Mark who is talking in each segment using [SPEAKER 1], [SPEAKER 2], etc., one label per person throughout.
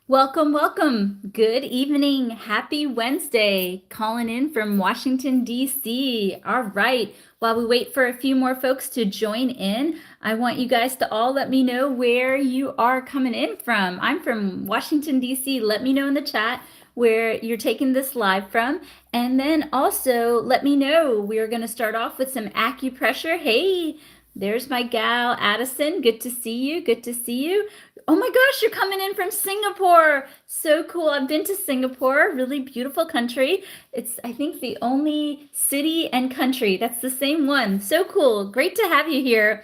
[SPEAKER 1] Welcome, welcome. Good evening. Happy Wednesday. Calling in from Washington, D.C. All right. While we wait for a few more folks to join in, I want you guys to all let me know where you are coming in from. I'm from Washington, D.C. Let me know in the chat where you're taking this live from. And then also let me know. We are going to start off with some acupressure. Hey, there's my gal, Addison. Good to see you. Good to see you. Oh my gosh, you're coming in from Singapore. So cool. I've been to Singapore, really beautiful country. It's, I think, the only city and country that's the same one. So cool. Great to have you here.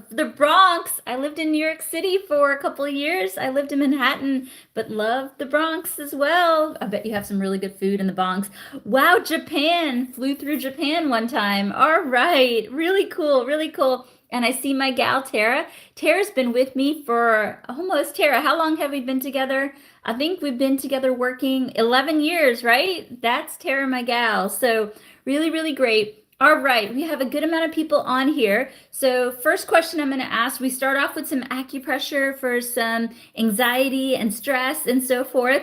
[SPEAKER 1] The Bronx. I lived in New York City for a couple of years. I lived in Manhattan, but loved the Bronx as well. I bet you have some really good food in the Bronx. Wow, Japan. Flew through Japan one time. All right. Really cool. Really cool. And I see my gal, Tara. Tara's been with me for almost, Tara, how long have we been together? I think we've been together working 11 years, right? That's Tara, my gal. So really, really great. All right, we have a good amount of people on here. So first question I'm going to ask, we start off with some acupressure for some anxiety and stress and so forth.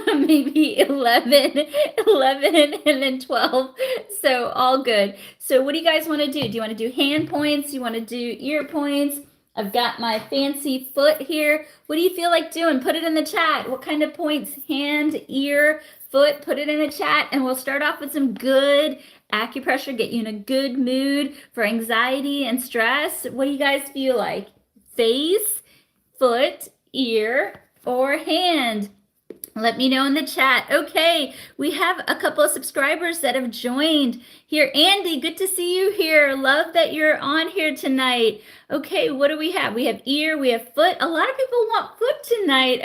[SPEAKER 1] Maybe 11, and then 12. So all good. So what do you guys want to do? Do you want to do hand points? Do you want to do ear points? I've got my fancy foot here. What do you feel like doing? Put it in the chat. What kind of points? Hand, ear, foot, put it in the chat. And we'll start off with some good acupressure, get you in a good mood for anxiety and stress. What do you guys feel like? Face, foot, ear, or hand? Let me know in the chat. Okay, we have a couple of subscribers that have joined here. Andy, good to see you here. Love that you're on here tonight. Okay, what do we have? We have ear, we have foot. A lot of people want foot tonight.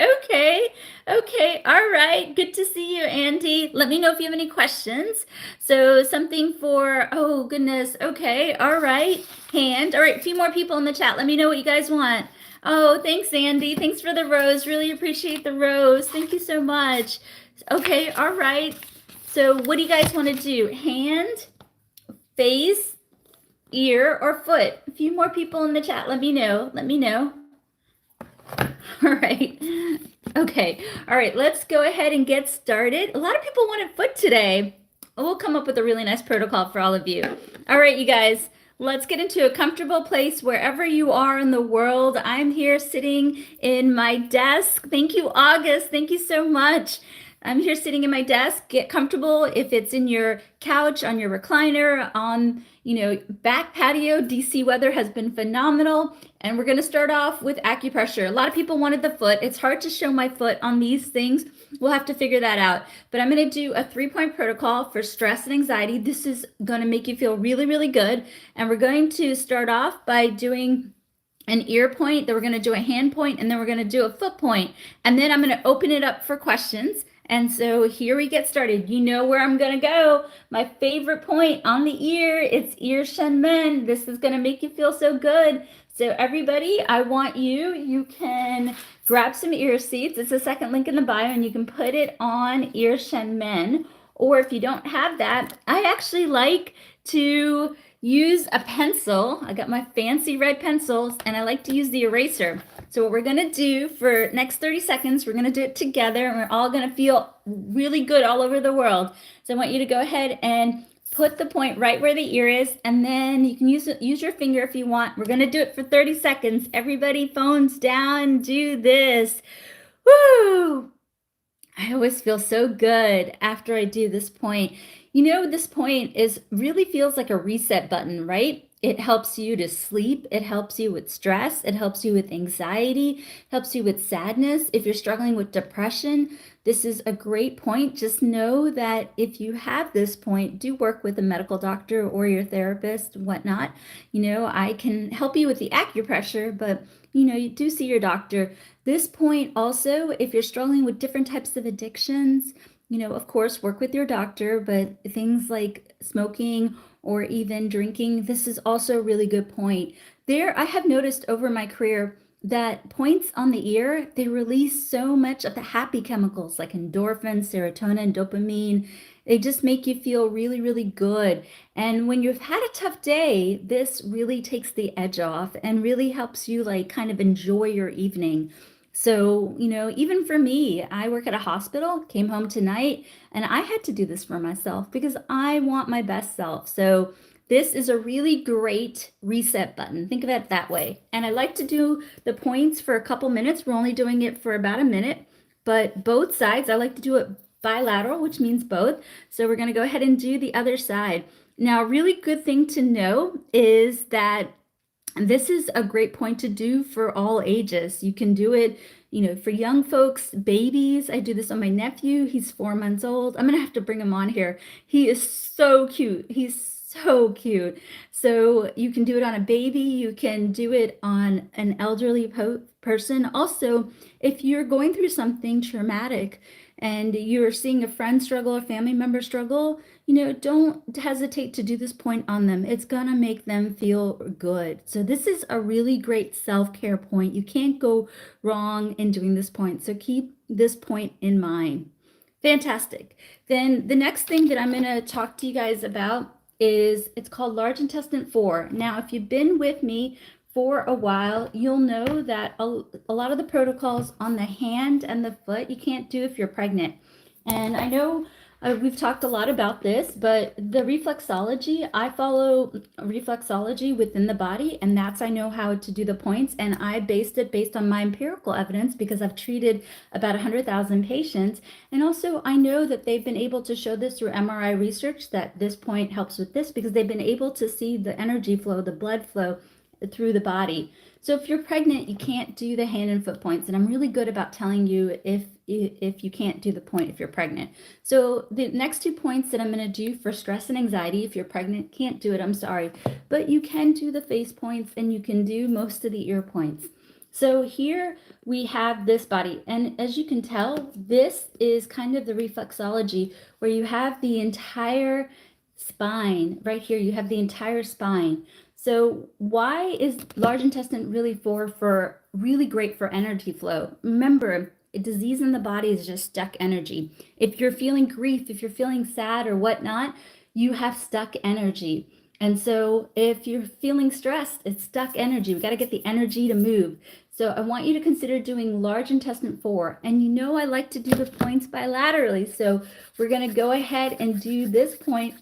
[SPEAKER 1] Okay, all right. Good to see you, Andy. Let me know if you have any questions. So something for, oh goodness. Okay, all right. Hand. All right, a few more people in the chat. Let me know what you guys want. Oh, thanks, Andy. Thanks for the rose. Really appreciate the rose. Thank you so much. Okay, all right. So what do you guys want to do? Hand, face, ear, or foot? A few more people in the chat. Let me know. Let me know. All right. Okay. All right. Let's go ahead and get started. A lot of people wanted foot today. We'll come up with a really nice protocol for all of you. All right, you guys. Let's get into a comfortable place wherever you are in the world. I'm here sitting in my desk. Thank you, August. Thank you so much. I'm here sitting in my desk. Get comfortable if it's in your couch, on your recliner, on, back patio. DC weather has been phenomenal. And we're going to start off with acupressure. A lot of people wanted the foot. It's hard to show my foot on these things. We'll have to figure that out. But I'm going to do a 3-point protocol for stress and anxiety. This is going to make you feel really, really good. And we're going to start off by doing an ear point, then we're going to do a hand point, and then we're going to do a foot point. And then I'm going to open it up for questions. And so here we get started. You know where I'm going to go. My favorite point on the ear, it's ear shen men. This is going to make you feel so good. So everybody, I want you can grab some ear seeds. It's the second link in the bio, and you can put it on ear shen men. Or if you don't have that, I actually like to use a pencil. I got my fancy red pencils, and I like to use the eraser. So what we're going to do for next 30 seconds, we're going to do it together, and we're all going to feel really good all over the world. So I want you to go ahead and put the point right where the ear is, and then you can use your finger if you want. We're going to do it for 30 seconds. Everybody, phones down, do this. Woo! I always feel so good after I do this point. This point really feels like a reset button, right? It helps you to sleep. It helps you with stress. It helps you with anxiety. It helps you with sadness. If you're struggling with depression, this is a great point. Just know that if you have this point, do work with a medical doctor or your therapist, whatnot. I can help you with the acupressure, but you do see your doctor. This point also, if you're struggling with different types of addictions, of course, work with your doctor, but things like smoking or even drinking, this is also a really good point. I have noticed over my career that points on the ear, they release so much of the happy chemicals like endorphins, serotonin, dopamine. They just make you feel really, really good. And when you've had a tough day, this really takes the edge off and really helps you kind of enjoy your evening. So, even for me, I work at a hospital, came home tonight, and I had to do this for myself because I want my best self. So, this is a really great reset button. Think of it that way. And I like to do the points for a couple minutes. We're only doing it for about a minute, but both sides, I like to do it bilateral, which means both. So, we're going to go ahead and do the other side. Now, a really good thing to know is that this is a great point to do for all ages. You can do it, for young folks, babies. I do this on my nephew. He's 4 months old. I'm going to have to bring him on here. He is so cute. He's so cute. So you can do it on a baby. You can do it on an elderly person. Also, if you're going through something traumatic and you're seeing a friend struggle, a family member struggle, don't hesitate to do this point on them. It's gonna make them feel good. So this is a really great self-care point. You can't go wrong in doing this point. So keep this point in mind. Fantastic. Then the next thing that I'm gonna talk to you guys about is it's called large intestine 4. Now, if you've been with me for a while, you'll know that a lot of the protocols on the hand and the foot you can't do if you're pregnant. And I know we've talked a lot about this, but the reflexology, I follow reflexology within the body, and I know how to do the points, and I based it based on my empirical evidence because I've treated about 100,000 patients. And also I know that they've been able to show this through MRI research that this point helps with this because they've been able to see the energy flow, the blood flow through the body. So if you're pregnant, you can't do the hand and foot points, and I'm really good about telling you if you can't do the point if you're pregnant. So the next 2 points that I'm going to do for stress and anxiety, if you're pregnant, can't do it, I'm sorry, but you can do the face points and you can do most of the ear points. So here we have this body, and as you can tell, this is kind of the reflexology where you have the entire spine right here. You have the entire spine. So why is large intestine really for really great for energy flow? Remember, a disease in the body is just stuck energy. If you're feeling grief, if you're feeling sad or whatnot, you have stuck energy. And so if you're feeling stressed, it's stuck energy. We got to get the energy to move. So I want you to consider doing large intestine 4. And I like to do the points bilaterally. So we're going to go ahead and do this point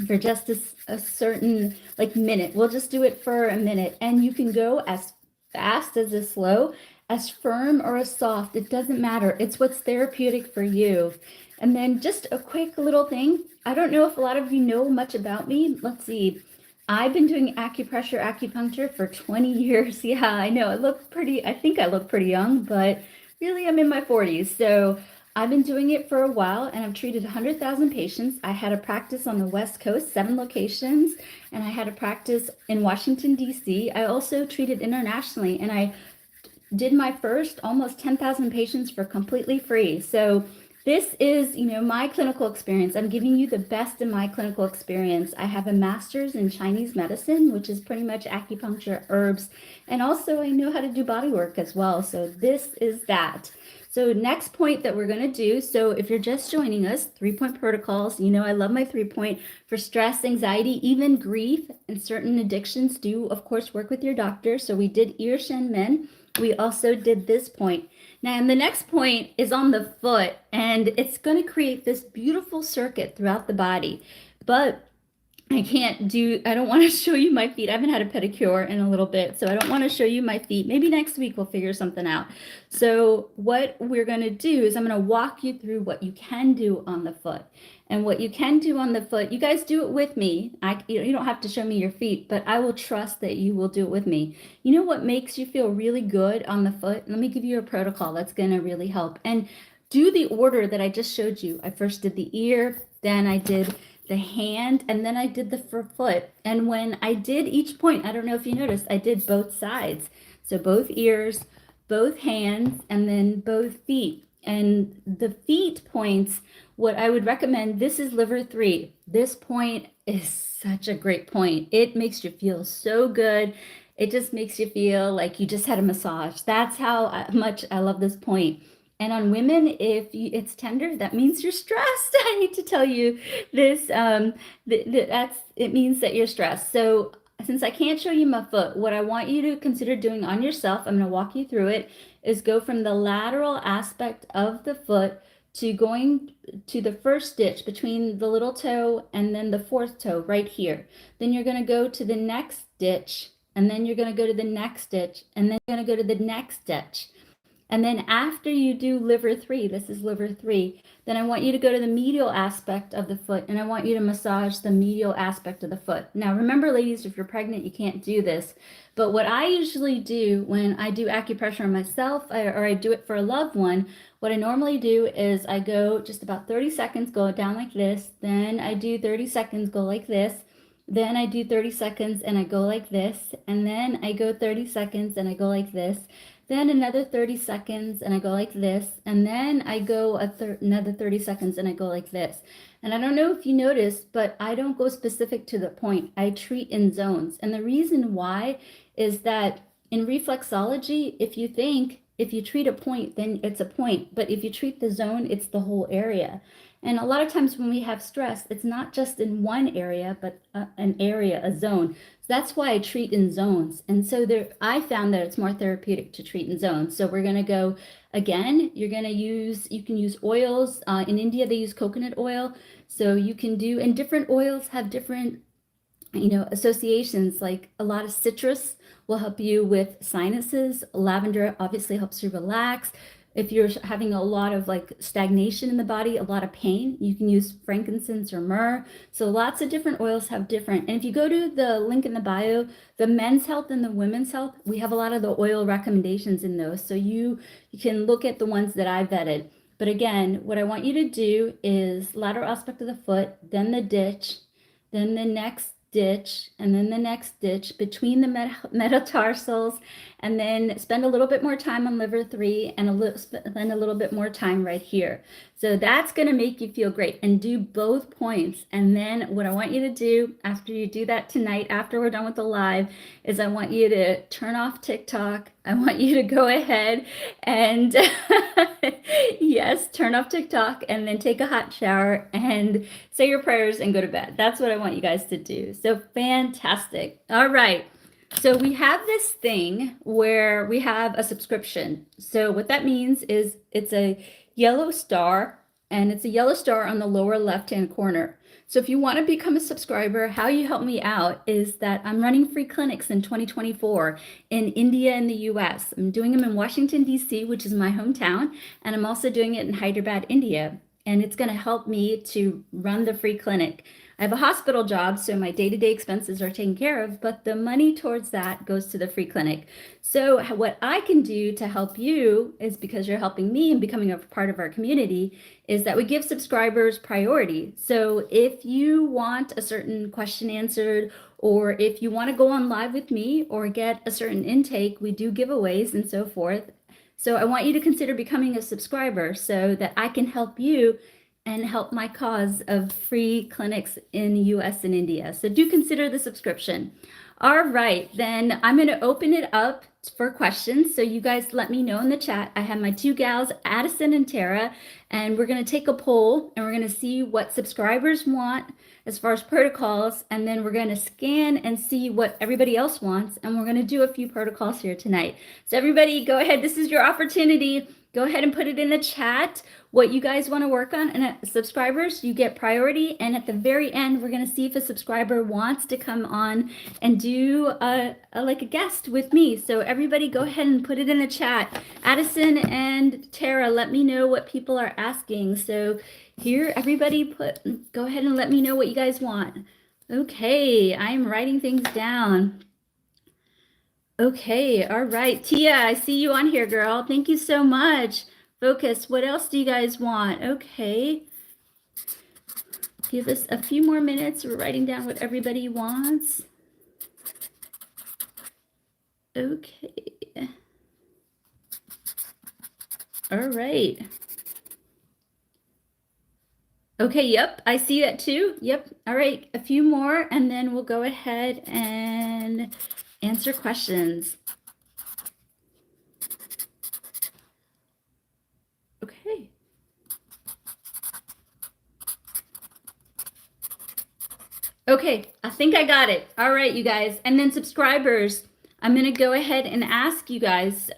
[SPEAKER 1] for just a certain minute. We'll just do it for a minute, and you can go as fast as as slow, as firm or as soft. It doesn't matter. It's what's therapeutic for you. And then just a quick little thing. I don't know if a lot of you know much about me. Let's see. I've been doing acupressure, acupuncture for 20 years. Yeah, I know. I think I look pretty young, but really I'm in my 40s. So I've been doing it for a while, and I've treated 100,000 patients. I had a practice on the West Coast, 7 locations, and I had a practice in Washington, D.C. I also treated internationally, and I did my first almost 10,000 patients for completely free. So this is, my clinical experience. I'm giving you the best in my clinical experience. I have a master's in Chinese medicine, which is pretty much acupuncture, herbs, and also I know how to do body work as well. So this is that. So next point that we're going to do, so if you're just joining us, 3-point protocols, I love my 3-point for stress, anxiety, even grief, and certain addictions. Do, of course, work with your doctor. So we did ear, shin, men. We also did this point. Now, and the next point is on the foot, and it's going to create this beautiful circuit throughout the body. But I don't want to show you my feet. I haven't had a pedicure in a little bit, so I don't want to show you my feet. Maybe next week we'll figure something out. So what we're going to do is I'm going to walk you through what you can do on the foot. And what you can do on the foot, you guys do it with me. You don't have to show me your feet, but I will trust that you will do it with me. You know what makes you feel really good on the foot? Let me give you a protocol that's going to really help. And do the order that I just showed you. I first did the ear, then I did the hand, and then I did the foot. And when I did each point, I don't know if you noticed, I did both sides. So both ears, both hands, and then both feet. And the feet points, what I would recommend, this is liver 3. This point is such a great point. It makes you feel so good. It just makes you feel like you just had a massage. That's how much I love this point. And on women, if it's tender, that means you're stressed. I need to tell you this. It means that you're stressed. So since I can't show you my foot, what I want you to consider doing on yourself, I'm going to walk you through it, is go from the lateral aspect of the foot to going to the first stitch between the little toe and then the fourth toe right here. Then you're going to go to the next stitch, and then you're going to go to the next stitch, and then you're going to go to the next stitch. And then after you do liver 3, this is liver 3, then I want you to go to the medial aspect of the foot, and I want you to massage the medial aspect of the foot. Now remember, ladies, if you're pregnant, you can't do this. But what I usually do when I do acupressure on myself, or I do it for a loved one, what I normally do is I go just about 30 seconds, go down like this. Then I do 30 seconds, go like this. Then I do 30 seconds and I go like this. And then I go 30 seconds and I go like this. Then another 30 seconds and I go like this. And then I go another 30 seconds and I go like this. And I don't know if you noticed, but I don't go specific to the point. I treat in zones. And the reason why is that in reflexology, if you treat a point, then it's a point. But if you treat the zone, it's the whole area. And a lot of times when we have stress, it's not just in one area, but an area, a zone. So that's why I treat in zones. And so I found that it's more therapeutic to treat in zones. So we're going to go again. You can use oils. In India, they use coconut oil. So you can do, and different oils have different, associations. Like a lot of citrus will help you with sinuses. Lavender obviously helps you relax. If you're having a lot of like stagnation in the body, a lot of pain, you can use frankincense or myrrh. So lots of different oils have different. And if you go to the link in the bio, the men's health and the women's health, we have a lot of the oil recommendations in those. So you can look at the ones that I vetted. But again, what I want you to do is lateral aspect of the foot, then the ditch, then the next ditch, and then the next ditch between the metatarsals, and then spend a little bit more time on liver 3 and spend a little bit more time right here. So that's going to make you feel great, and do both points. And then what I want you to do after you do that tonight, after we're done with the live, is I want you to turn off TikTok. I want you to go ahead and yes, turn off TikTok and then take a hot shower and say your prayers and go to bed. That's what I want you guys to do. So fantastic. All right. So we have this thing where we have a subscription. So what that means is it's a yellow star, and it's a yellow star on the lower left-hand corner. So if you want to become a subscriber, how you help me out is that I'm running free clinics in 2024 in India and the US. I'm doing them in Washington, D.C., which is my hometown, and I'm also doing it in Hyderabad, India. And it's going to help me to run the free clinic. I have a hospital job, so my day-to-day expenses are taken care of, but the money towards that goes to the free clinic. So what I can do to help you is, because you're helping me and becoming a part of our community, is that we give subscribers priority. So if you want a certain question answered, or if you want to go on live with me or get a certain intake, we do giveaways and so forth. So I want you to consider becoming a subscriber so that I can help you and help my cause of free clinics in the US and India. So do consider the subscription. All right, then I'm going to open it up for questions. So you guys let me know in the chat. I have my two gals, Addison and Tara, and we're going to take a poll and we're going to see what subscribers want as far as protocols. And then we're going to scan and see what everybody else wants. And we're going to do a few protocols here tonight. So everybody go ahead. This is your opportunity. Go ahead and put it in the chat what you guys want to work on. And subscribers, you get priority. And at the very end, we're going to see if a subscriber wants to come on and do like a guest with me. So everybody go ahead and put it in the chat. Addison and Tara, let me know what people are asking. So here, everybody go ahead and let me know what you guys want. Okay, I'm writing things down. Okay, all right. Tia, I see you on here, girl. Thank you so much. Focus, what else do you guys want? Okay. Give us a few more minutes. We're writing down what everybody wants. Okay. All right. Okay, yep, I see that too. Yep. All right, a few more, and then we'll go ahead and answer questions. Okay. Okay, I think I got it. All right, you guys. And then subscribers, I'm going to go ahead and ask you guys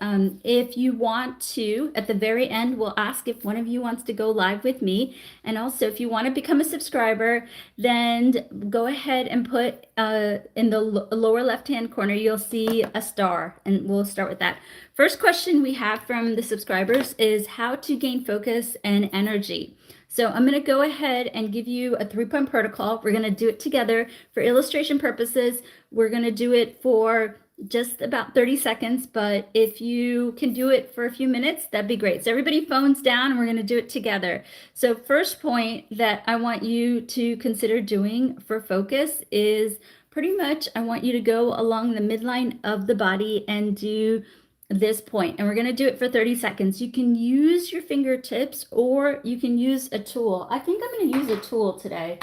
[SPEAKER 1] if you want to, at the very end, we'll ask if one of you wants to go live with me. And also, if you want to become a subscriber, then go ahead and put in the lower left-hand corner, you'll see a star, and we'll start with that. First question we have from the subscribers is how to gain focus and energy. So I'm going to go ahead and give you a 3-point protocol. We're going to do it together for illustration purposes. We're going to do it for just about 30 seconds, but if you can do it for a few minutes, that'd be great. So everybody phones down and we're going to do it together. So first point that I want you to consider doing for focus is pretty much I want you to go along the midline of the body and do this point, and we're going to do it for 30 seconds. You can use your fingertips or you can use a tool. I think I'm going to use a tool today.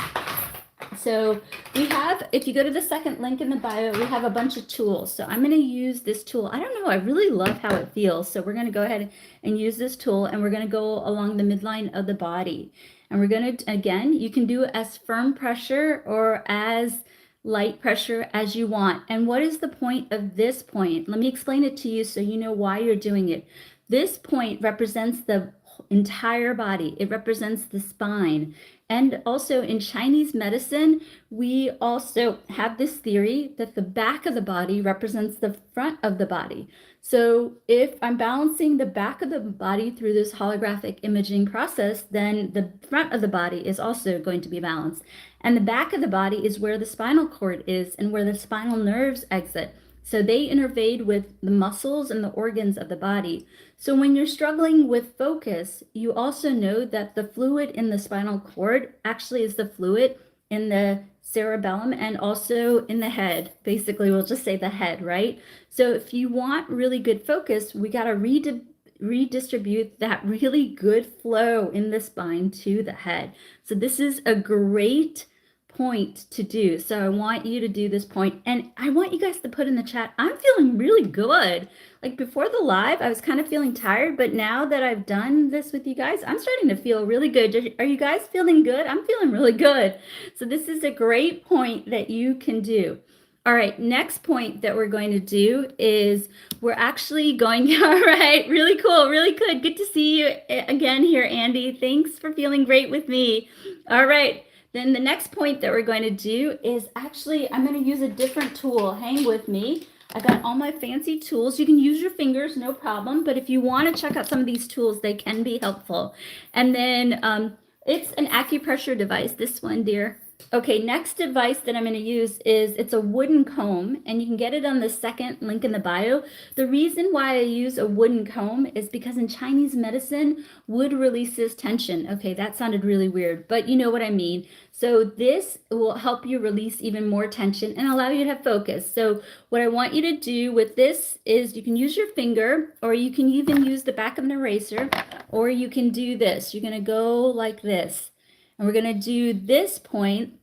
[SPEAKER 1] So we have, if you go to the second link in the bio, we have a bunch of tools. So I'm going to use this tool. I don't know, I really love how it feels. So we're going to go ahead and use this tool, and we're going to go along the midline of the body. And we're going to, again, you can do it as firm pressure or as light pressure as you want. And what is the point of this point? Let me explain it to you so you know why you're doing it. This point represents the entire body. It represents the spine. And also in Chinese medicine, we also have this theory that the back of the body represents the front of the body. So if I'm balancing the back of the body through this holographic imaging process, then the front of the body is also going to be balanced. And the back of the body is where the spinal cord is and where the spinal nerves exit. So they intervene with the muscles and the organs of the body. So when you're struggling with focus, you also know that the fluid in the spinal cord actually is the fluid in the cerebellum and also in the head. Basically, we'll just say the head, right? So if you want really good focus, we got to redistribute that really good flow in the spine to the head. So this is a great point to do. So I want you to do this point, and I want you guys to put in the chat, I'm feeling really good. Like before the live, I was kind of feeling tired, but now that I've done this with you guys, I'm starting to feel really good. Are you guys feeling good? I'm feeling really good. So this is a great point that you can do. All right, next point that we're going to do is we're actually going, all right, really cool, really good. Good to see you again here, Andy. Thanks for feeling great with me. All right. Then the next point that we're going to do is actually, I'm going to use a different tool. Hang with me. I got all my fancy tools. You can use your fingers, no problem. But if you want to check out some of these tools, they can be helpful. And then it's an acupressure device, this one, dear. Okay, next device that I'm going to use is, it's a wooden comb, and you can get it on the second link in the bio. The reason why I use a wooden comb is because in Chinese medicine, wood releases tension. Okay, that sounded really weird, but you know what I mean. So this will help you release even more tension and allow you to have focus. So what I want you to do with this is you can use your finger, or you can even use the back of an eraser, or you can do this. You're going to go like this. And we're going to do this point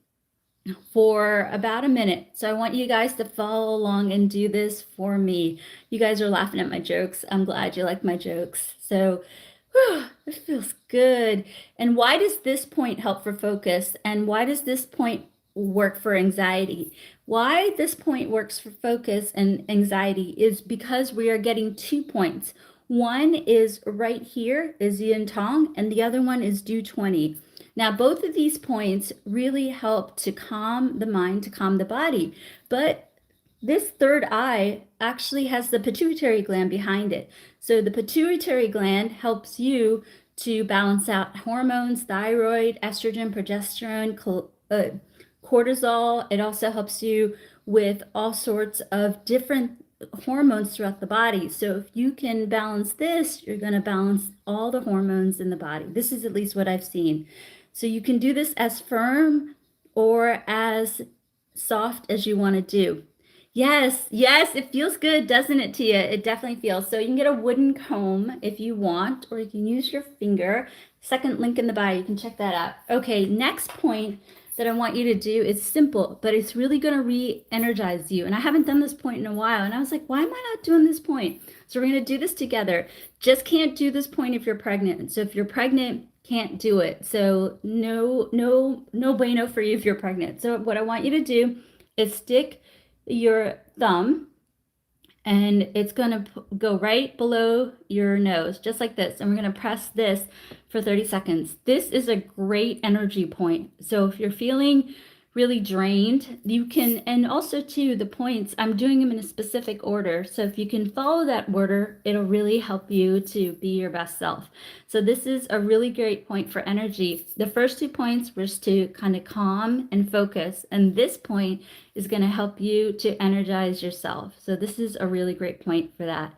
[SPEAKER 1] for about a minute. So I want you guys to follow along and do this for me. You guys are laughing at my jokes. I'm glad you like my jokes. So it feels good. And why does this point help for focus? And why does this point work for anxiety? Why this point works for focus and anxiety is because we are getting 2 points. One is right here, is yin tong, and the other one is du 20. Now, both of these points really help to calm the mind, to calm the body. But this third eye actually has the pituitary gland behind it. So the pituitary gland helps you to balance out hormones, thyroid, estrogen, progesterone, cortisol. It also helps you with all sorts of different hormones throughout the body. So if you can balance this, you're going to balance all the hormones in the body. This is at least what I've seen. So you can do this as firm or as soft as you want to do. Yes, it feels good, doesn't it, Tia? It definitely feels. So you can get a wooden comb if you want, or you can use your finger. Second link in the bio, you can check that out. Okay, next point that I want you to do is simple, but it's really going to re-energize you. And I haven't done this point in a while, and I was like, why am I not doing this point? So we're going to do this together. Just can't do this point if you're pregnant. So if you're pregnant, can't do it. So no bueno for you if you're pregnant. So what I want you to do is stick your thumb and it's going to go right below your nose, just like this. And we're going to press this for 30 seconds. This is a great energy point. So if you're feeling really drained, you can, and also too, the points, I'm doing them in a specific order. So if you can follow that order, it'll really help you to be your best self. So this is a really great point for energy. The first 2 points was to kind of calm and focus. And this point is going to help you to energize yourself. So this is a really great point for that.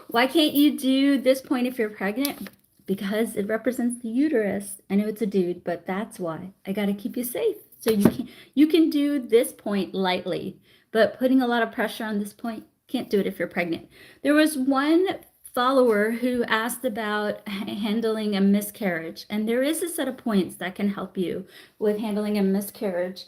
[SPEAKER 1] Why can't you do this point if you're pregnant? Because it represents the uterus. I know it's a dude, but that's why. I got to keep you safe. So you can do this point lightly, but putting a lot of pressure on this point, can't do it if you're pregnant. There was one follower who asked about handling a miscarriage, and there is a set of points that can help you with handling a miscarriage.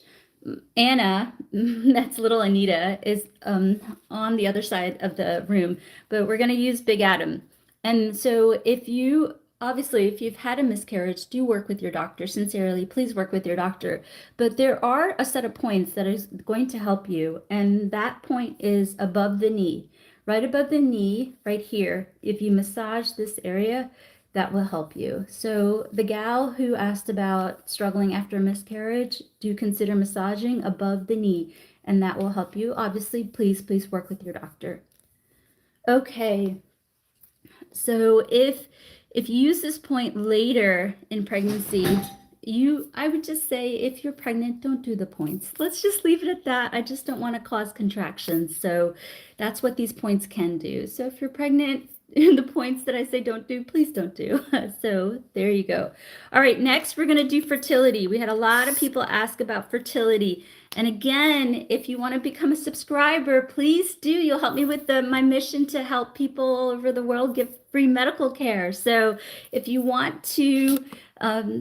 [SPEAKER 1] Anna, that's little Anita, is on the other side of the room, but we're going to use Big Adam. And so if you've had a miscarriage, do work with your doctor. Sincerely, please work with your doctor. But there are a set of points that is going to help you, and that point is above the knee. Right above the knee, right here, if you massage this area, that will help you. So the gal who asked about struggling after a miscarriage, do consider massaging above the knee, and that will help you. Obviously, please work with your doctor. Okay, so if you use this point later in pregnancy, I would just say if you're pregnant, don't do the points. Let's just leave it at that. I just don't want to cause contractions. So that's what these points can do. So if you're pregnant, the points that I say don't do, please don't do. So there you go. All right, next we're going to do fertility. We had a lot of people ask about fertility. And again, if you want to become a subscriber, please do. You'll help me with my mission to help people all over the world get free medical care. So if you want to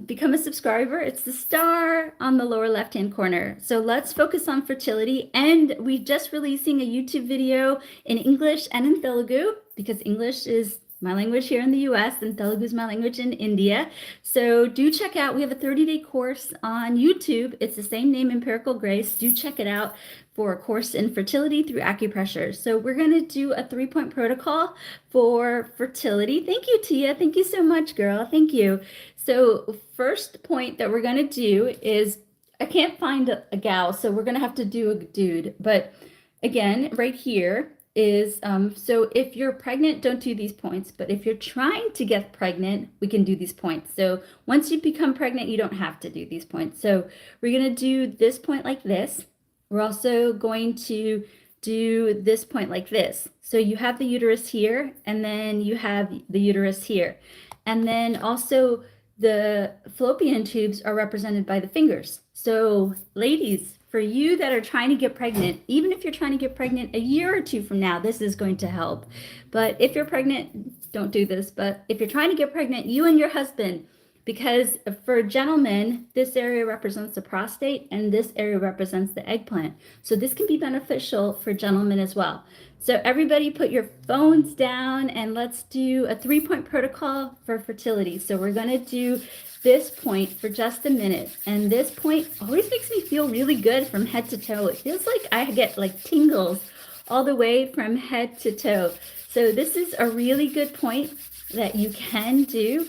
[SPEAKER 1] become a subscriber, it's the star on the lower left-hand corner. So let's focus on fertility. And we're just releasing a YouTube video in English and in Telugu, because English is my language here in the US and Telugu is my language in India. So do check out, we have a 30-day course on YouTube. It's the same name, Empirical Grace. Do check it out for a course in fertility through acupressure. So we're going to do a 3-point protocol for fertility. Thank you, Tia. Thank you so much, girl. Thank you. So first point that we're going to do is, I can't find a gal, so we're going to have to do a dude. But again, right here is, so if you're pregnant, don't do these points. But if you're trying to get pregnant, we can do these points. So once you become pregnant, you don't have to do these points. So we're going to do this point like this. We're also going to do this point like this. So you have the uterus here, and then you have the uterus here. And then also the fallopian tubes are represented by the fingers. So ladies, for you that are trying to get pregnant, even if you're trying to get pregnant a year or 2 from now, this is going to help. But if you're pregnant, don't do this. But if you're trying to get pregnant, you and your husband, because for gentlemen, this area represents the prostate and this area represents the eggplant. So this can be beneficial for gentlemen as well. So everybody put your phones down and let's do a 3-point protocol for fertility. So we're going to do this point for just a minute. And this point always makes me feel really good from head to toe. It feels like I get like tingles all the way from head to toe. So this is a really good point that you can do.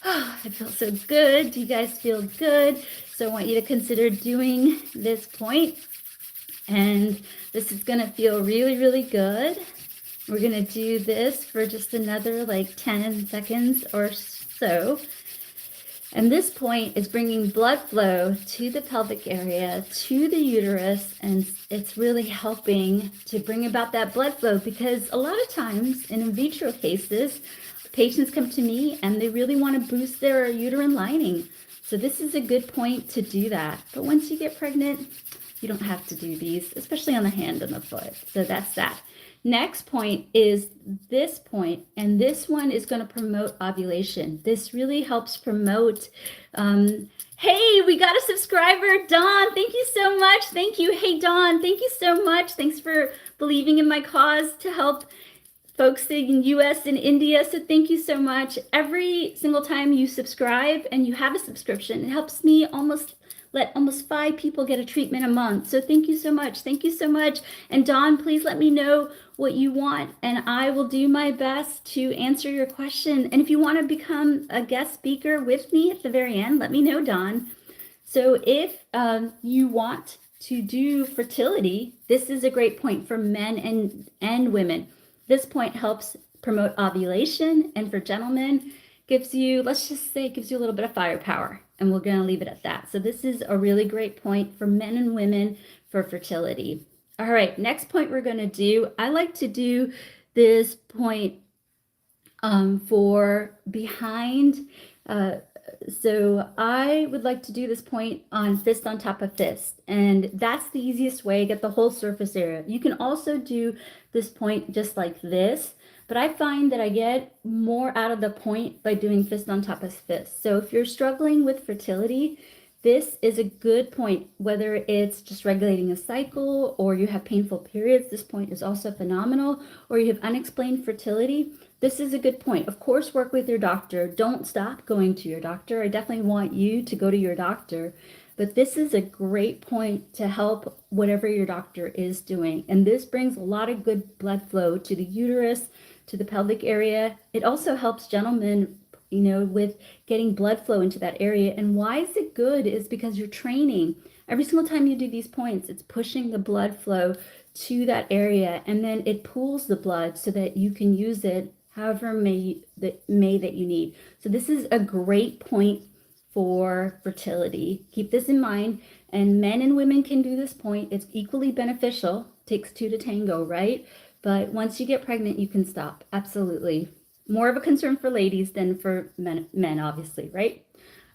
[SPEAKER 1] Oh, I feel so good. Do you guys feel good? So I want you to consider doing this point. And this is going to feel really, really good. We're going to do this for just another like 10 seconds or so. And this point is bringing blood flow to the pelvic area, to the uterus, and it's really helping to bring about that blood flow, because a lot of times in vitro cases, patients come to me and they really want to boost their uterine lining. So this is a good point to do that. But once you get pregnant, you don't have to do these, especially on the hand and the foot. So that's that. Next point is this point, and this one is going to promote ovulation. This really helps promote, hey, we got a subscriber, Dawn. Thank you so much. Thank you. Hey, Dawn, thank you so much. Thanks for believing in my cause to help folks in US and India. So thank you so much. Every single time you subscribe and you have a subscription, it helps me almost let almost 5 people get a treatment a month. So thank you so much. Thank you so much. And Dawn, please let me know what you want, and I will do my best to answer your question. And if you want to become a guest speaker with me at the very end, let me know, Dawn. So if you want to do fertility, this is a great point for men and women. This point helps promote ovulation, and for gentlemen, gives you, let's just say, gives you a little bit of firepower, and we're going to leave it at that. So this is a really great point for men and women for fertility. All right, next point we're going to do, I like to do this point for behind. So I would like to do this point on fist on top of fist, and that's the easiest way to get the whole surface area. You can also do this point just like this, but I find that I get more out of the point by doing fist on top of fist. So if you're struggling with fertility, this is a good point, whether it's just regulating a cycle or you have painful periods. This point is also phenomenal, or you have unexplained fertility. This is a good point. Of course, work with your doctor. Don't stop going to your doctor. I definitely want you to go to your doctor, but this is a great point to help whatever your doctor is doing. And this brings a lot of good blood flow to the uterus, to the pelvic area. It also helps gentlemen, with getting blood flow into that area. And why is it good is because you're training. Every single time you do these points, it's pushing the blood flow to that area, and then it pools the blood so that you can use it however that you need. So this is a great point for fertility. Keep this in mind, and men and women can do this point. It's equally beneficial. It takes two to tango, right? But once you get pregnant, you can stop. Absolutely. More of a concern for ladies than for men, obviously, right?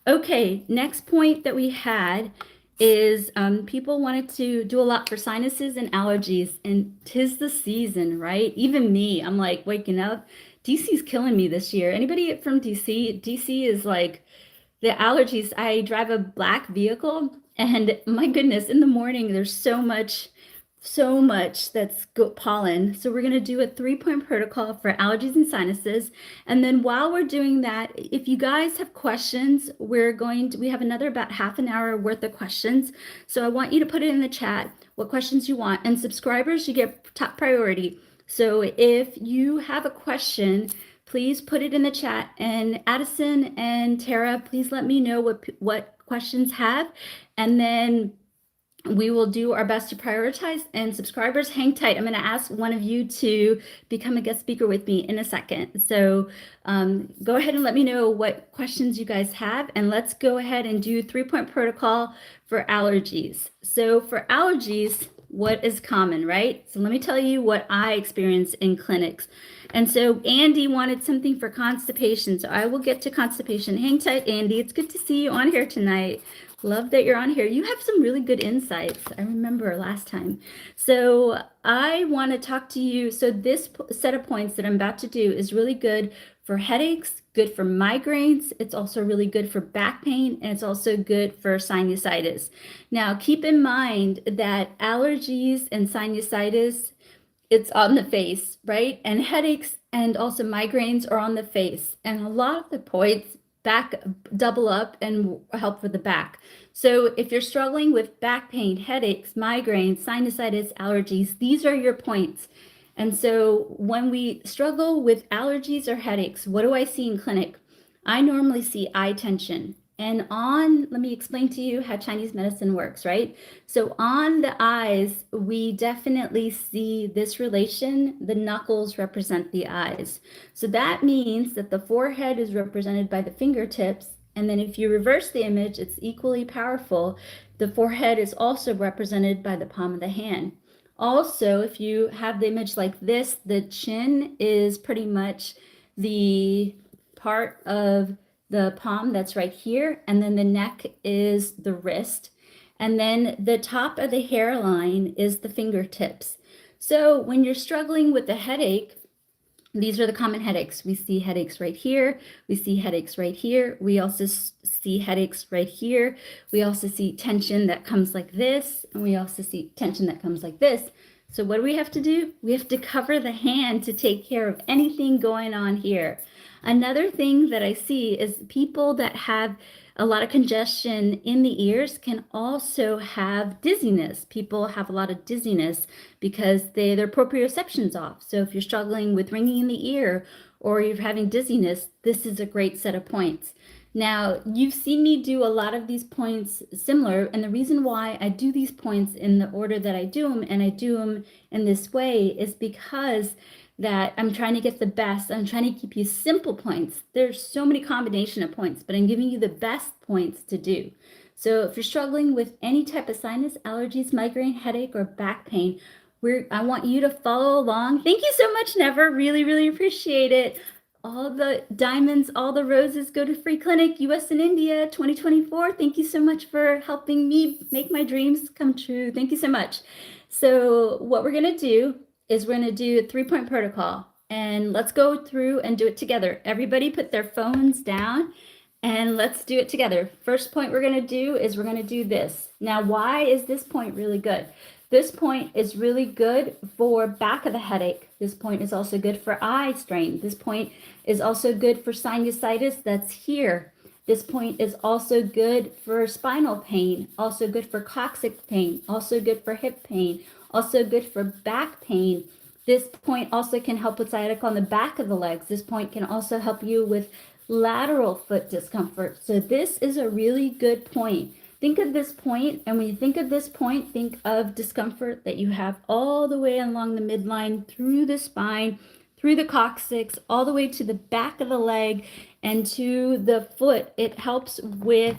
[SPEAKER 1] Okay, next point that we had is people wanted to do a lot for sinuses and allergies, and 'tis the season, right? Even me, I'm like waking up. DC's killing me this year. Anybody from DC? DC is like the allergies. I drive a black vehicle, and my goodness, in the morning, there's so much that's pollen. So we're going to do a 3-point protocol for allergies and sinuses. And then while we're doing that, if you guys have questions, we have another about half an hour worth of questions. So I want you to put it in the chat what questions you want. And subscribers, you get top priority. So if you have a question, please put it in the chat. And Addison and Tara, please let me know what questions have. And then we will do our best to prioritize. And subscribers, hang tight. I'm going to ask one of you to become a guest speaker with me in a second. So go ahead and let me know what questions you guys have. And let's go ahead and do 3-point protocol for allergies. So for allergies, what is common, right? So let me tell you what I experience in clinics. And so Andy wanted something for constipation. So I will get to constipation. Hang tight, Andy. It's good to see you on here tonight. Love that you're on here. You have some really good insights. I remember last time. So I want to talk to you. So this set of points that I'm about to do is really good for headaches, good for migraines. It's also really good for back pain, and it's also good for sinusitis. Now, keep in mind that allergies and sinusitis, it's on the face, right? And headaches and also migraines are on the face. And a lot of the points double up and help for the back. So if you're struggling with back pain, headaches, migraines, sinusitis, allergies, these are your points. And so when we struggle with allergies or headaches, what do I see in clinic? I normally see eye tension. And let me explain to you how Chinese medicine works, right? So on the eyes, we definitely see this relation. The knuckles represent the eyes. So that means that the forehead is represented by the fingertips. And then if you reverse the image, it's equally powerful. The forehead is also represented by the palm of the hand. Also, if you have the image like this, the chin is pretty much the part of the palm that's right here, and then the neck is the wrist, and then the top of the hairline is the fingertips. So when you're struggling with a headache, these are the common headaches. We see headaches right here. We see headaches right here. We also see headaches right here. We also see tension that comes like this, and we also see tension that comes like this. So what do we have to do? We have to cover the hand to take care of anything going on here. Another thing that I see is people that have a lot of congestion in the ears can also have dizziness. People have a lot of dizziness because their proprioception's off. So if you're struggling with ringing in the ear or you're having dizziness, this is a great set of points. Now, you've seen me do a lot of these points similar, and the reason why I do these points in the order that I do them, and I do them in this way, is because that I'm trying to get the best. I'm trying to keep you simple points. There's so many combination of points, but I'm giving you the best points to do. So if you're struggling with any type of sinus, allergies, migraine, headache, or back pain, I want you to follow along. Thank you so much, Never. Really, really appreciate it. All the diamonds, all the roses go to Free Clinic, US and India 2024. Thank you so much for helping me make my dreams come true. Thank you so much. So what we're going to do is we're going to do a 3-point protocol, and let's go through and do it together. Everybody put their phones down and let's do it together. First point we're going to do is we're going to do this. Now, why is this point really good? This point is really good for back of the headache. This point is also good for eye strain. This point is also good for sinusitis that's here. This point is also good for spinal pain, also good for coccyx pain, also good for hip pain, also good for back pain. This point also can help with sciatica on the back of the legs. This point can also help you with lateral foot discomfort. So this is a really good point. Think of this point, and when you think of this point, think of discomfort that you have all the way along the midline, through the spine, through the coccyx, all the way to the back of the leg and to the foot. It helps with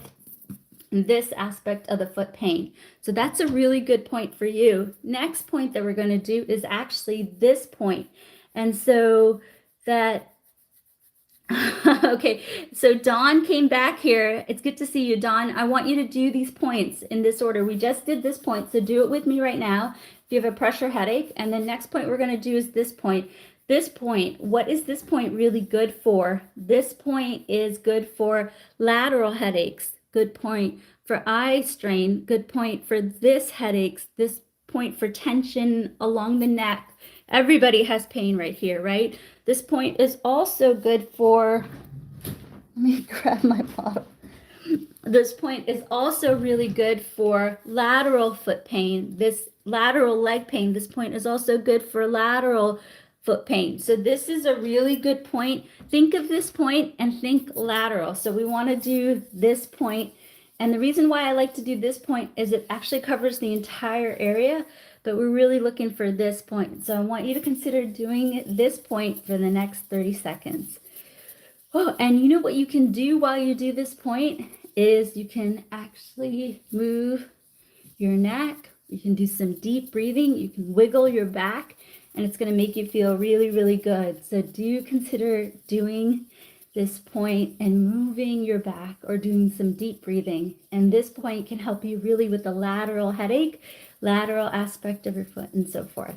[SPEAKER 1] this aspect of the foot pain. So that's a really good point for you. Next point that we're going to do is actually this point. And so that okay, so Dawn came back here. It's good to see you, Dawn. I want you to do these points in this order. We just did this point, so do it with me right now if you have a pressure headache. And the next point we're going to do is this point. This point, what is this point really good for? This point is good for lateral headaches. Good point for eye strain. Good point for this headaches. This point for tension along the neck. Everybody has pain right here, right? This point is also good for, let me grab my bottle. This point is also really good for lateral foot pain. This lateral leg pain. This point is also good for lateral foot pain. So this is a really good point. Think of this point and think lateral. So we want to do this point. And the reason why I like to do this point is it actually covers the entire area, but we're really looking for this point. So I want you to consider doing this point for the next 30 seconds. Oh, and you know what you can do while you do this point is you can actually move your neck. You can do some deep breathing. You can wiggle your back, and it's going to make you feel really, really good. So do consider doing this point and moving your back or doing some deep breathing. And this point can help you really with the lateral headache, lateral aspect of your foot, and so forth.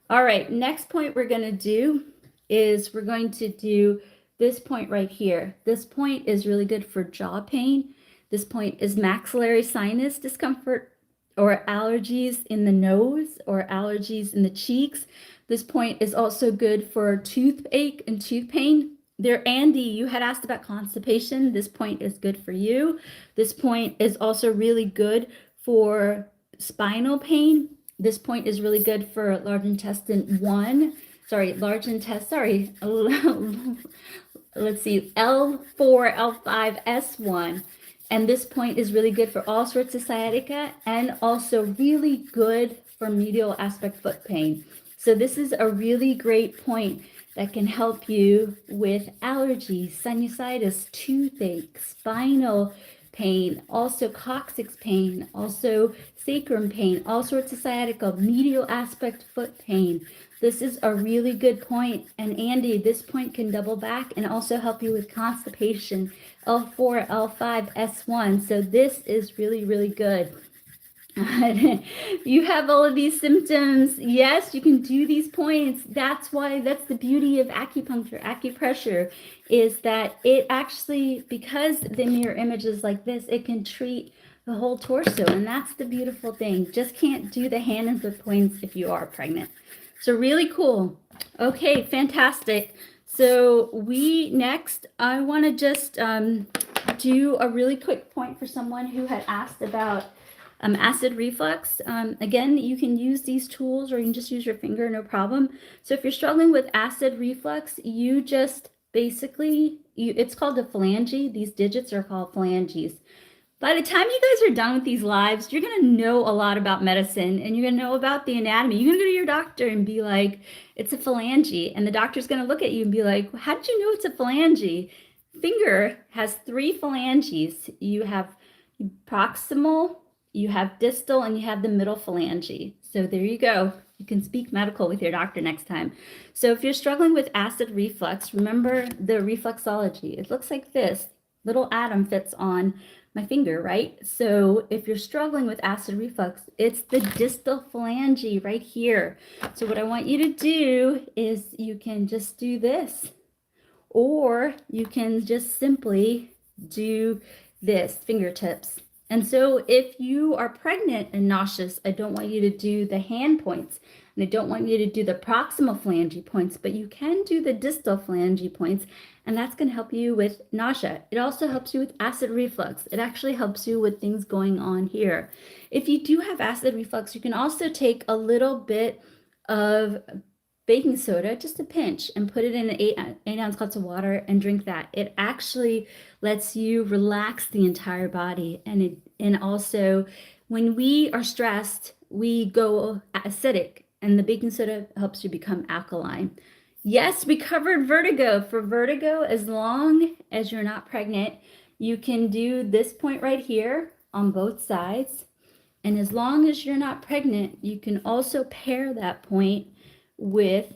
[SPEAKER 1] All right, next point we're going to do is we're going to do this point right here. This point is really good for jaw pain. This point is maxillary sinus discomfort or allergies in the nose or allergies in the cheeks. This point is also good for toothache and tooth pain. There, Andy, you had asked about constipation. This point is good for you. This point is also really good for spinal pain. This point is really good for large intestine 1. Let's see, L4, L5, S1. And this point is really good for all sorts of sciatica and also really good for medial aspect foot pain. So this is a really great point that can help you with allergies, sinusitis, toothache, spinal pain, also coccyx pain, also sacrum pain, all sorts of sciatica, medial aspect foot pain. This is a really good point. And Andy, this point can double back and also help you with constipation, L4, L5, S1. So this is really, really good. You have all of these symptoms. Yes, you can do these points. That's the beauty of acupuncture, acupressure, is that it actually, because the mirror image is like this, it can treat the whole torso. And that's the beautiful thing. Just can't do the hand and foot points if you are pregnant. So really cool. Okay, fantastic. So next, I want to just do a really quick point for someone who had asked about acid reflux. Again, you can use these tools or you can just use your finger, no problem. So if you're struggling with acid reflux, you just basically, it's called a phalange. These digits are called phalanges. By the time you guys are done with these lives, you're going to know a lot about medicine and you're going to know about the anatomy. You're going to go to your doctor and be like, it's a phalange. And the doctor's going to look at you and be like, how did you know it's a phalange? Finger has 3 phalanges. You have proximal, you have distal, and you have the middle phalange. So there you go. You can speak medical with your doctor next time. So if you're struggling with acid reflux, remember the reflexology. It looks like this. Little atom fits on my finger, right? So if you're struggling with acid reflux, it's the distal phalange right here. So what I want you to do is you can just do this, or you can just simply do this, fingertips. And so if you are pregnant and nauseous, I don't want you to do the hand points, and I don't want you to do the proximal phalange points, but you can do the distal phalange points, and that's going to help you with nausea. It also helps you with acid reflux. It actually helps you with things going on here. If you do have acid reflux, you can also take a little bit of baking soda, just a pinch, and put it in an 8-ounce glass of water and drink that. It actually lets you relax the entire body. And also, when we are stressed, we go acidic, and the baking soda helps you become alkaline. Yes, we covered vertigo. For vertigo, as long as you're not pregnant, you can do this point right here on both sides. And as long as you're not pregnant, you can also pair that point with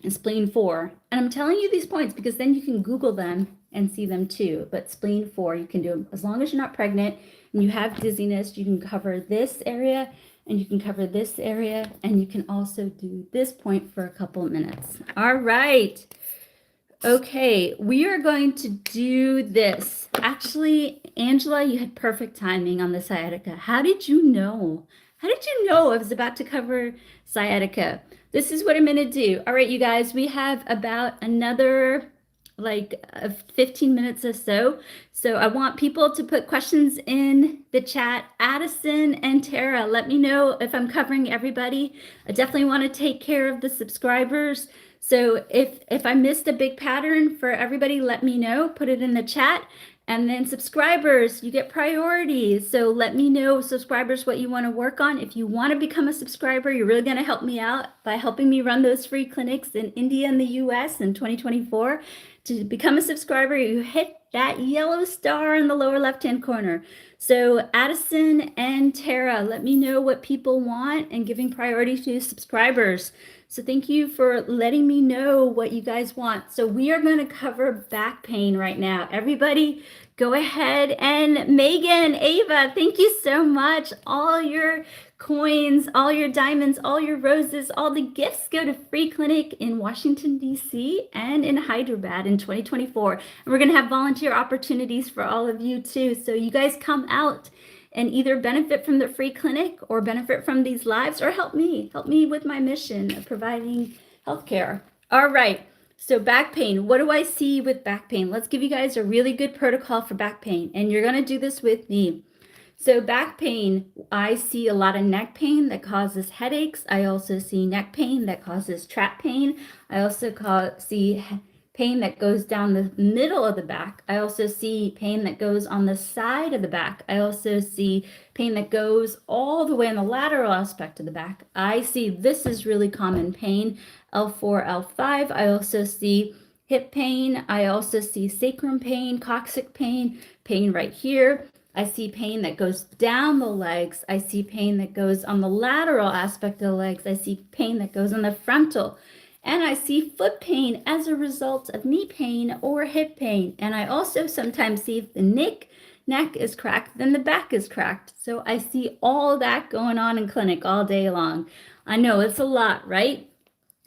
[SPEAKER 1] spleen 4. And I'm telling you these points because then you can Google them and see them too. But spleen 4, you can do them as long as you're not pregnant and you have dizziness. You can cover this area and you can cover this area, and you can also do this point for a couple of minutes. All right. Okay, we are going to do this. Actually, Angela, you had perfect timing on the sciatica. How did you know? How did you know I was about to cover sciatica? This is what I'm going to do. All right, you guys, we have about another 15 minutes or so. So I want people to put questions in the chat. Addison and Tara, let me know if I'm covering everybody. I definitely want to take care of the subscribers. So if I missed a big pattern for everybody, let me know, put it in the chat. And then subscribers, you get priorities. So let me know, subscribers, what you want to work on. If you want to become a subscriber, you're really going to help me out by helping me run those free clinics in India and the US in 2024. To become a subscriber, you hit that yellow star in the lower left-hand corner. So Addison and Tara, let me know what people want and giving priority to subscribers. So thank you for letting me know what you guys want. So we are going to cover back pain right now. Everybody go ahead, and Megan, Ava, thank you so much. All your coins, all your diamonds, all your roses, all the gifts go to free clinic in Washington, D.C. and in Hyderabad in 2024. And we're going to have volunteer opportunities for all of you too. So you guys come out and either benefit from the free clinic or benefit from these lives, or help me with my mission of providing healthcare. All right. So back pain, what do I see with back pain? Let's give you guys a really good protocol for back pain, and you're going to do this with me. So back pain, I see a lot of neck pain that causes headaches. I also see neck pain that causes trap pain. I also see pain that goes down the middle of the back. I also see pain that goes on the side of the back. I also see pain that goes all the way on the lateral aspect of the back. I see, this is really common pain, L4, L5. I also see hip pain. I also see sacrum pain, coccyx pain, pain right here. I see pain that goes down the legs. I see pain that goes on the lateral aspect of the legs. I see pain that goes on the frontal. And I see foot pain as a result of knee pain or hip pain. And I also sometimes see if the neck is cracked, then the back is cracked. So I see all that going on in clinic all day long. I know it's a lot, right?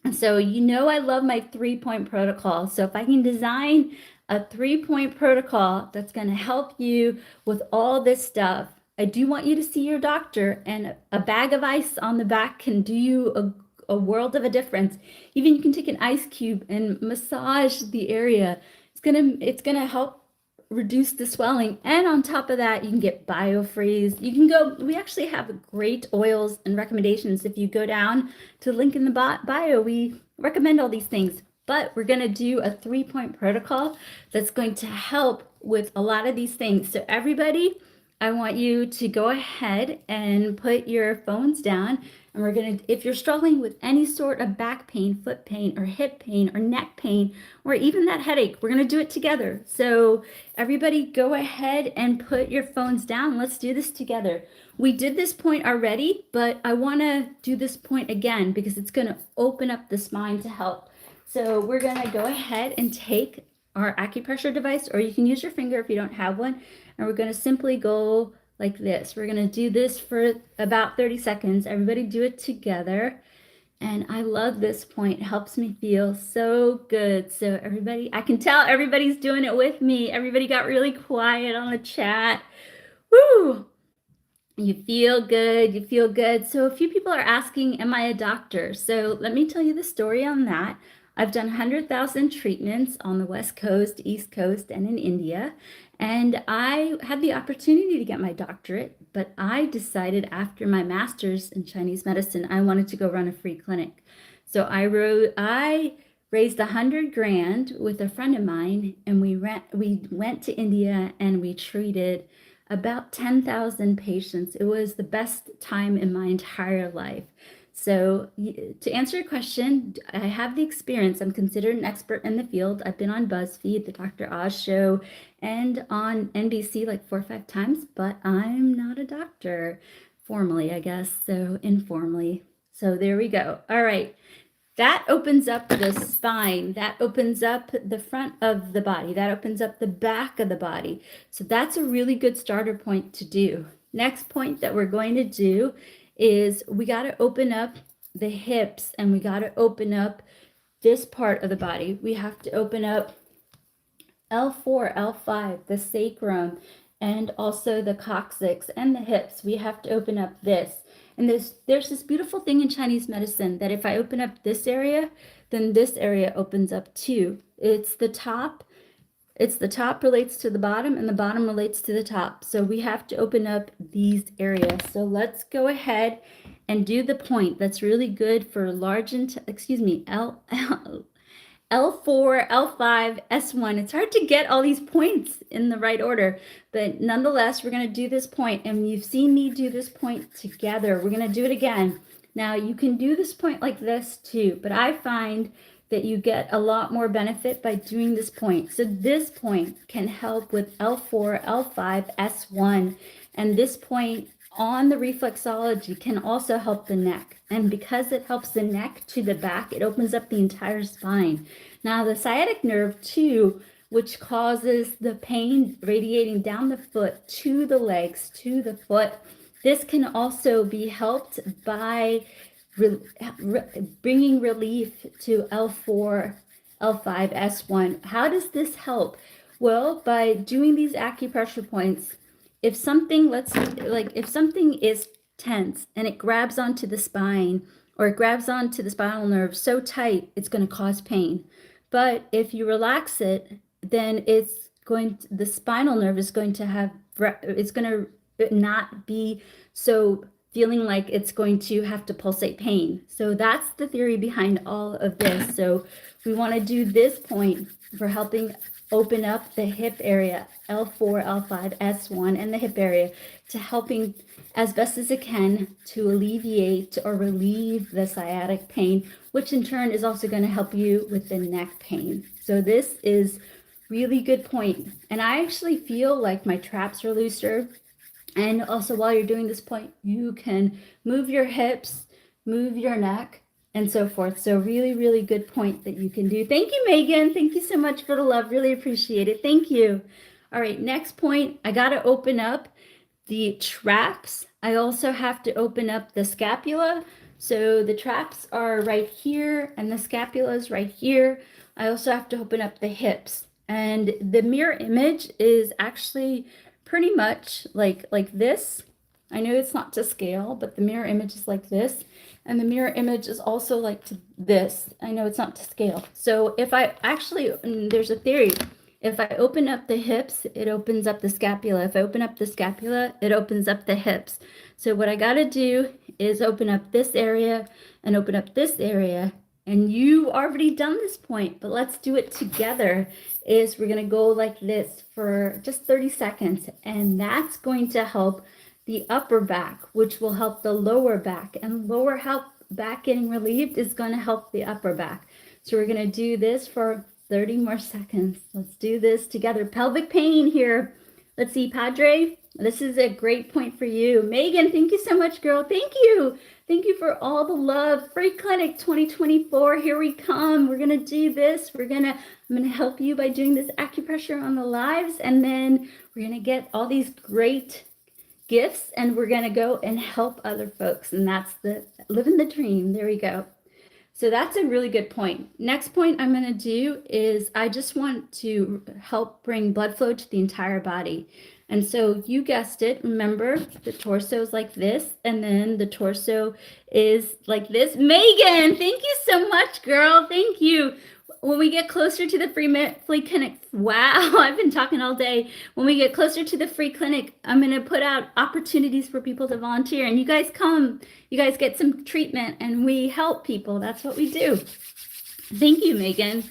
[SPEAKER 1] And so you know I love my 3-point protocol. So if I can design a 3-point protocol that's going to help you with all this stuff, I do want you to see your doctor, and a bag of ice on the back can do you a world of a difference. Even you can take an ice cube and massage the area. It's gonna help reduce the swelling. And on top of that, you can get biofreeze. You can go, we actually have great oils and recommendations. If you go down to the link in the bio, we recommend all these things. But we're going to do a 3-point protocol that's going to help with a lot of these things. So everybody, I want you to go ahead and put your phones down. And we're going to, if you're struggling with any sort of back pain, foot pain, or hip pain, or neck pain, or even that headache, we're going to do it together. So everybody go ahead and put your phones down. Let's do this together. We did this point already, but I want to do this point again because it's going to open up the spine to help. So we're going to go ahead and take our acupressure device, or you can use your finger if you don't have one, and we're going to simply go like this. We're going to do this for about 30 seconds. Everybody do it together. And I love this point. It helps me feel so good. So everybody, I can tell everybody's doing it with me. Everybody got really quiet on the chat. Woo! You feel good. You feel good. So a few people are asking, am I a doctor? So let me tell you the story on that. I've done 100,000 treatments on the West Coast, East Coast, and in India. And I had the opportunity to get my doctorate, but I decided after my master's in Chinese medicine, I wanted to go run a free clinic. So I raised 100 grand with a friend of mine, and we went to India and we treated about 10,000 patients. It was the best time in my entire life. So to answer your question, I have the experience. I'm considered an expert in the field. I've been on BuzzFeed, the Dr. Oz show, and on NBC like 4 or 5 times, but I'm not a doctor formally, I guess, so informally. So there we go. All right. That opens up the spine. That opens up the front of the body. That opens up the back of the body. So that's a really good starter point to do. Next point that we're going to do is we got to open up the hips, and we got to open up this part of the body. We have to open up L4, L5, the sacrum, and also the coccyx and the hips. We have to open up this. And there's this beautiful thing in Chinese medicine that if I open up this area, then this area opens up too. It's the top relates to the bottom, and the bottom relates to the top. So we have to open up these areas. So let's go ahead and do the point that's really good for L4, L5, S1. It's hard to get all these points in the right order, but nonetheless, we're going to do this point, and you've seen me do this point together. We're going to do it again. Now, you can do this point like this too, but I find that you get a lot more benefit by doing this point. So this point can help with L4, L5, S1, and this point on the reflexology can also help the neck. And because it helps the neck to the back, it opens up the entire spine. Now the sciatic nerve too, which causes the pain radiating down the foot to the legs, to the foot, this can also be helped by bringing relief to L4, L5, S1. How does this help? Well, by doing these acupressure points, if something is tense and it grabs onto the spine, or it grabs onto the spinal nerve so tight, it's going to cause pain. But if you relax it, then the spinal nerve is going to not be so feeling like it's going to have to pulsate pain. So that's the theory behind all of this. So we want to do this point for helping open up the hip area, L4, L5, S1, and the hip area, to helping as best as it can to alleviate or relieve the sciatic pain, which in turn is also going to help you with the neck pain. So this is really good point. And I actually feel like my traps are looser. And also while you're doing this point, you can move your hips, move your neck, and so forth. So really, really good point that you can do. Thank you, Megan. Thank you so much for the love. Really appreciate it. Thank you. All right, next point, I got to open up the traps. I also have to open up the scapula. So the traps are right here and the scapula is right here. I also have to open up the hips. And the mirror image is actually pretty much like this. I know it's not to scale, but the mirror image is like this. And the mirror image is also like this. I know it's not to scale. So if I actually, there's a theory, If I open up the hips, it opens up the scapula. If I open up the scapula, it opens up the hips. So what I got to do is open up this area and open up this area. And you already done this point, but let's do it together. Is we're going to go like this for just 30 seconds. And that's going to help the upper back, which will help the lower back. And lower back getting relieved is going to help the upper back. So we're going to do this for 30 more seconds. Let's do this together. Pelvic pain here. Let's see, Padre. This is a great point for you. Megan, thank you so much, girl. Thank you. Thank you for all the love. Free Clinic 2024. Here we come. We're going to do this. I'm going to help you by doing this acupressure on the lives. And then we're going to get all these great gifts and we're going to go and help other folks. And that's the living the dream. There we go. So that's a really good point. Next point I'm going to do is I just want to help bring blood flow to the entire body. And so you guessed it. Remember, the torso is like this, and then the torso is like this. Megan, thank you so much, girl. Thank you. When we get closer to the free clinic, wow, I've been talking all day. When we get closer to the free clinic, I'm going to put out opportunities for people to volunteer. And you guys come, you guys get some treatment, and we help people. That's what we do. Thank you, Megan.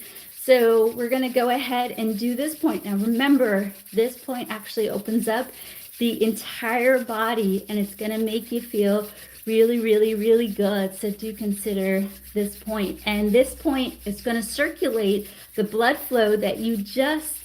[SPEAKER 1] So we're going to go ahead and do this point. Now, remember, this point actually opens up the entire body, and it's going to make you feel really, really, really good. So do consider this point. And this point is going to circulate the blood flow that you just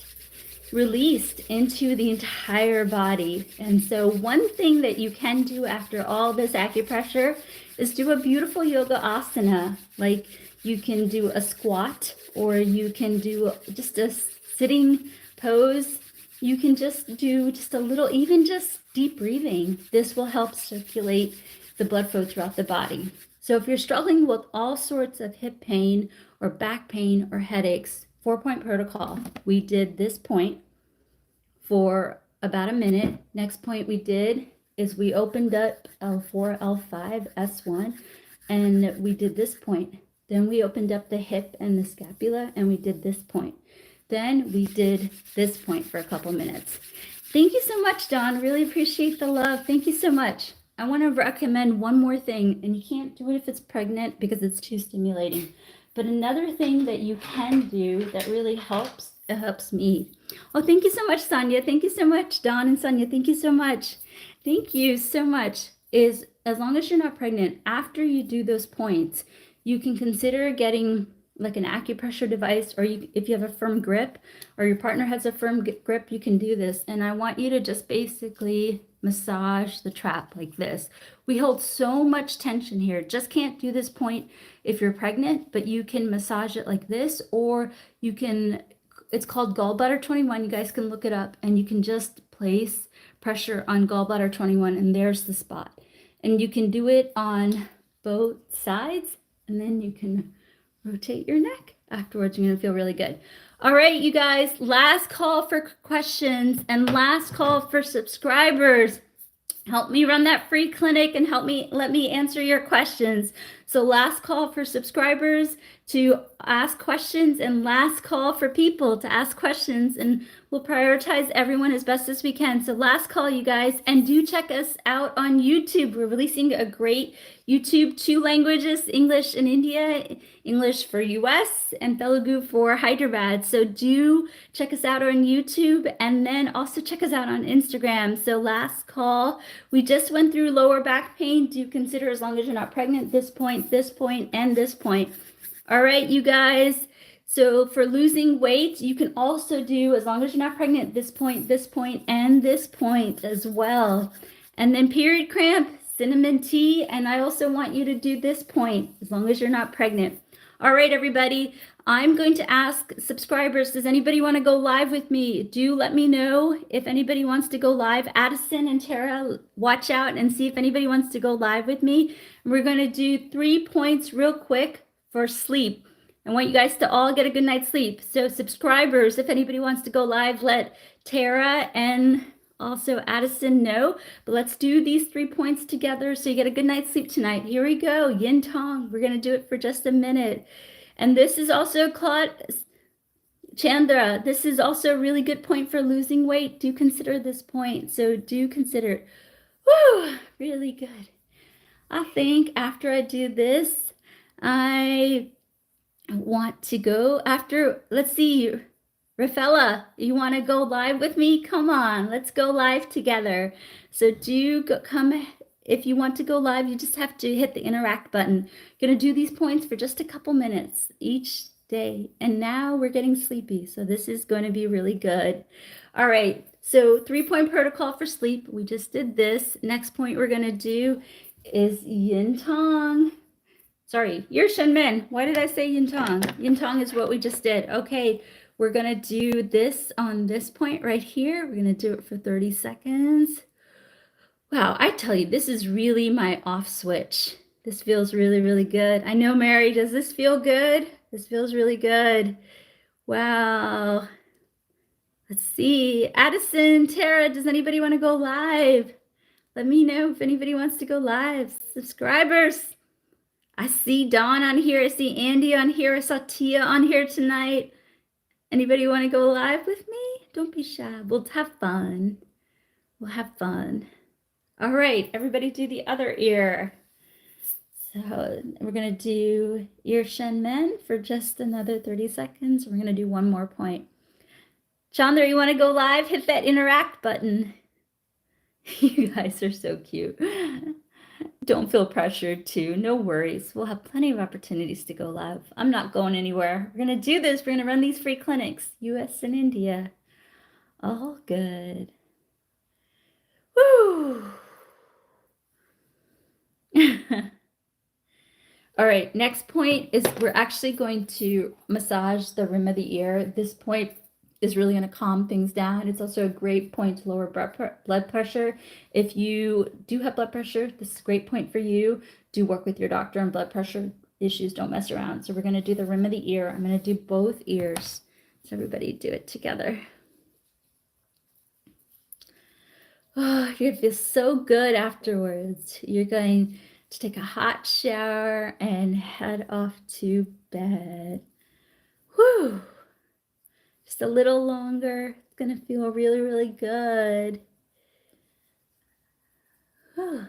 [SPEAKER 1] released into the entire body. And so one thing that you can do after all this acupressure is do a beautiful yoga asana. Like you can do a squat, or you can do just a sitting pose. You can just do just a little, even just deep breathing. This will help circulate the blood flow throughout the body. So if you're struggling with all sorts of hip pain or back pain or headaches, 4-point protocol. We did this point for about a minute. Next point we did is we opened up L4, L5, S1, and we did this point. Then we opened up the hip and the scapula, and we did this point. Then we did this point for a couple minutes. Thank you so much, Dawn. Really appreciate the love. Thank you so much. I want to recommend one more thing, and you can't do it if it's pregnant because it's too stimulating. But another thing that you can do that really helps, it helps me. Oh, thank you so much, Sonia. Thank you so much, Dawn and Sonia. Thank you so much. Thank you so much. Is as long as you're not pregnant, after you do those points, you can consider getting like an acupressure device, or if you have a firm grip or your partner has a firm grip, you can do this. And I want you to just basically massage the trap like this. We hold so much tension here. Just can't do this point if you're pregnant, but you can massage it like this, or you can, it's called gallbladder 21. You guys can look it up, and you can just place pressure on gallbladder 21, and there's the spot. And you can do it on both sides, and then you can rotate your neck afterwards. You're going to feel really good. All right, you guys, last call for questions and last call for subscribers. Help me run that free clinic and let me answer your questions. So last call for subscribers to ask questions, and last call for people to ask questions, and we'll prioritize everyone as best as we can. So last call, you guys, and do check us out on YouTube. We're releasing a great YouTube, 2 languages, English in India, English for US, and Telugu for Hyderabad. So do check us out on YouTube, and then also check us out on Instagram. So last call, we just went through lower back pain. Do consider, as long as you're not pregnant, this point, and this point. All right, you guys. So for losing weight, you can also do, as long as you're not pregnant, this point, and this point as well. And then period cramp, cinnamon tea, and I also want you to do this point, as long as you're not pregnant. All right, everybody, I'm going to ask subscribers, does anybody want to go live with me? Do let me know if anybody wants to go live. Addison and Tara, watch out and see if anybody wants to go live with me. We're going to do 3 points real quick for sleep. I want you guys to all get a good night's sleep. So subscribers, if anybody wants to go live, let Tara and also Addison know. But let's do these 3 points together so you get a good night's sleep tonight. Here we go, yin tong. We're going to do it for just a minute. And this is also called Chandra, this is also a really good point for losing weight. Do consider this point. So do consider it. Woo, really good. I think after I do this, I want to go after, let's see, Rafaela, you want to go live with me? Come on, let's go live together. So come, if you want to go live, you just have to hit the interact button. Gonna do these points for just a couple minutes each day. And now we're getting sleepy, so this is going to be really good. All right, so 3-point protocol for sleep. We just did this. Next point we're gonna do is yin tong. Sorry, Yer Shen Men. Why did I say yin tong? Yin tong is what we just did. Okay, we're gonna do this on this point right here. We're gonna do it for 30 seconds. Wow, I tell you, this is really my off switch. This feels really, really good. I know, Mary, does this feel good? This feels really good. Wow. Let's see. Addison, Tara, does anybody want to go live? Let me know if anybody wants to go live. Subscribers. I see Dawn on here. I see Andy on here. I saw Tia on here tonight. Anybody want to go live with me? Don't be shy. We'll have fun. We'll have fun. All right, everybody do the other ear. So we're going to do ear Shen Men for just another 30 seconds. We're going to do one more point. Chandra, you want to go live? Hit that interact button. You guys are so cute. Don't feel pressured to. No worries. We'll have plenty of opportunities to go live. I'm not going anywhere. We're going to do this. We're going to run these free clinics, US and India. All good. Woo! All right, next point is we're actually going to massage the rim of the ear. This point is really going to calm things down. It's also a great point to lower blood pressure. If you do have blood pressure, this is a great point for you. Do work with your doctor on blood pressure issues. Don't mess around. So we're going to do the rim of the ear. I'm going to do both ears. So everybody do it together. Oh, you're going to feel so good afterwards. You're going to take a hot shower and head off to bed. Whew. Just a little longer. It's going to feel really, really good. Oh.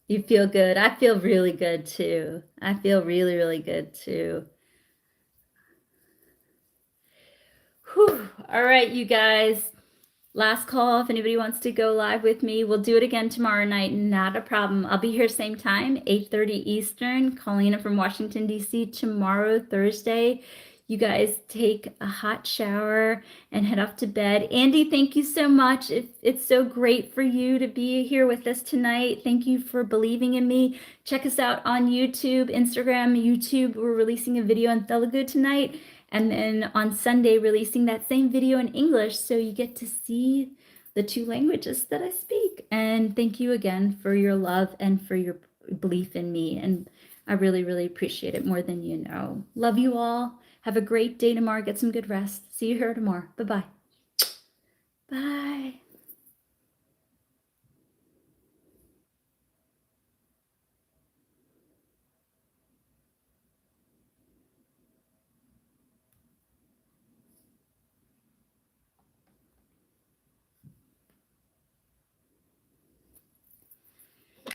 [SPEAKER 1] You feel good. I feel really good too. I feel really, really good too. Whew. All right, you guys. Last call. If anybody wants to go live with me, we'll do it again tomorrow night. Not a problem. I'll be here same time, 8:30 Eastern, calling in from Washington, D.C. tomorrow, Thursday. You guys take a hot shower and head off to bed. Andy, thank you so much. It's so great for you to be here with us tonight. Thank you for believing in me. Check us out on YouTube, Instagram, YouTube. We're releasing a video on Telugu tonight. And then on Sunday, releasing that same video in English. So you get to see the two languages that I speak. And thank you again for your love and for your belief in me. And I really, really appreciate it more than you know. Love you all. Have a great day tomorrow. Get some good rest. See you here tomorrow. Bye-bye. Bye.